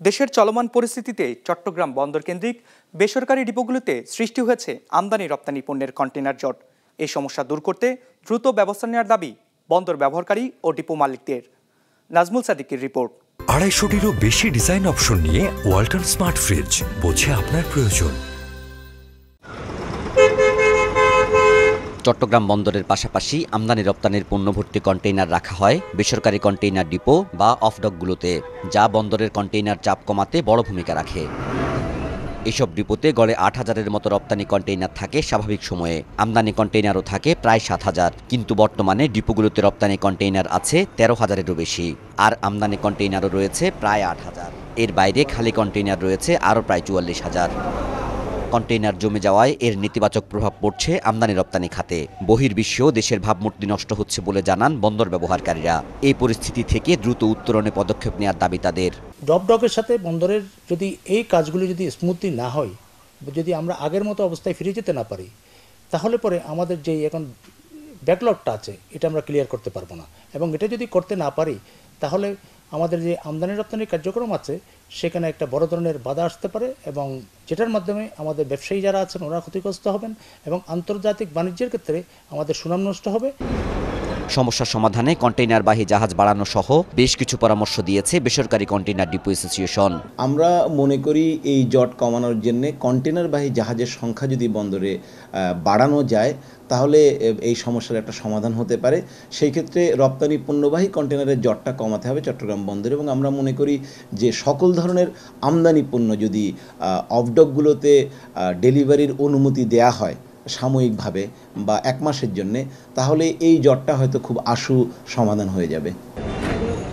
দেশের চলমান পরিস্থিতিতে চট্টগ্রাম বন্দর কেন্দ্রিক বেসরকারি ডিপোগুলোতে সৃষ্টি হয়েছে আমদানি রপ্তানি পণ্যের কন্টেইনার জট। এই সমস্যা দূর করতে দ্রুত ব্যবস্থা নেওয়ার দাবি বন্দর ব্যবহারকারী ও ডিপো মালিকদের। নাজমুল সাদিকের রিপোর্ট। 250-টিরও বেশি ডিজাইন অপশন নিয়ে ওয়ালটন স্মার্ট ফ্রিজ, বোঝে আপনার প্রয়োজন। চট্টগ্রাম বন্দরের পাশাপাশি আমদানি রপ্তানির পণ্যভর্তি কন্টেইনার রাখা হয় বেসরকারি কন্টেইনার ডিপো বা অফডকগুলোতে, যা বন্দরের কন্টেইনার চাপ কমাতে বড় ভূমিকা রাখে। এসব ডিপোতে গড়ে 8,000-এর মতো রপ্তানি কন্টেইনার থাকে স্বাভাবিক সময়ে, আমদানি কন্টেইনারও থাকে প্রায় 7,000। কিন্তু বর্তমানে ডিপোগুলোতে রপ্তানি কন্টেইনার আছে 13,000-এরও বেশি, আর আমদানি কন্টেইনারও রয়েছে প্রায় 8,000। এর বাইরে খালি কন্টেইনার রয়েছে আরও প্রায় 44,000। কন্টেইনার জমে যাওয়ায় এর নেতিবাচক প্রভাব পড়ছে আমদানি রপ্তানি খাতে। বহির্বিশ্বেও দেশের ভাবমূর্তি নষ্ট হচ্ছে বলে জানান বন্দর ব্যবহারকারীরা। এই পরিস্থিতি থেকে দ্রুত উত্তরণে পদক্ষেপ নেওয়ার দাবি তাদের। ডকের সাথে বন্দরের যদি এই কাজগুলি যদি স্মুথলি না হয়, যদি আমরা আগের মতো অবস্থায় ফিরে যেতে না পারি, তাহলে পরে আমাদের যে এখন ব্যাকলগটা আছে এটা আমরা ক্লিয়ার করতে পারবো না। এবং এটা যদি করতে না পারি, তাহলে আমাদের যে আমদানি রপ্তানির কার্যক্রম আছে সেখানে একটা বড় ধরনের বাধা আসতে পারে, এবং যেটার মাধ্যমে আমাদের ব্যবসায়ী যারা আছেন ওরা ক্ষতিগ্রস্ত হবেন, এবং আন্তর্জাতিক বাণিজ্যের ক্ষেত্রে আমাদের সুনাম নষ্ট হবে। সমস্যার সমাধানে কন্টেইনারবাহী জাহাজ বাড়ানো সহ বেশ কিছু পরামর্শ দিয়েছে বেসরকারি কন্টেইনার ডিপো অ্যাসোসিয়েশন। আমরা মনে করি এই জট কমানোর জন্য কন্টেইনারবাহী জাহাজের সংখ্যা যদি বন্দরে বাড়ানো যায়, তাহলে এই সমস্যার একটা সমাধান হতে পারে। সেই ক্ষেত্রে রপ্তানি পণ্যবাহী কন্টেইনারের জটটা কমাতে হবে চট্টগ্রাম বন্দরে। এবং আমরা মনে করি যে সকল ধরনের আমদানি পণ্য যদি অফডকগুলোতে ডেলিভারির অনুমতি দেয়া হয় সাময়িকভাবে বা 1 মাসের জন্যে, তাহলে এই জটটা হয়তো খুব আশু সমাধান হয়ে যাবে।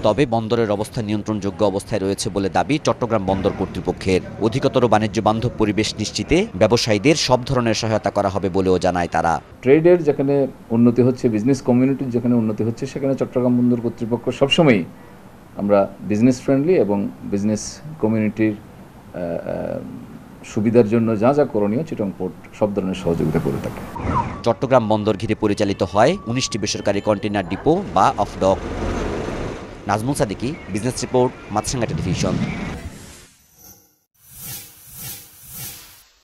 তবে বন্দরের অবস্থা নিয়ন্ত্রণযোগ্য অবস্থায় রয়েছে বলে দাবি চট্টগ্রাম বন্দর কর্তৃপক্ষের। অধিকতর বাণিজ্য বান্ধব পরিবেশ নিশ্চিতে ব্যবসায়ীদের সব ধরনের সহায়তা করা হবে বলেও জানায় তারা। ট্রেডের যেখানে উন্নতি হচ্ছে, বিজনেস কমিউনিটির যেখানে উন্নতি হচ্ছে, সেখানে চট্টগ্রাম বন্দর কর্তৃপক্ষ সবসময়ই আমরা বিজনেস ফ্রেন্ডলি এবং বিজনেস কমিউনিটির সুবিধার জন্য যা যা করণীয় চিটং পোর্ট সব ধরনের সহযোগিতা করে থাকে। চট্টগ্রাম বন্দর ঘিরে পরিচালিত হয় 19টি বেসরকারি কন্টেইনার ডিপো বা অফডক। নাজমুল সাদিকি, বিজনেস রিপোর্ট, মাছরাঙা টেলিভিশন।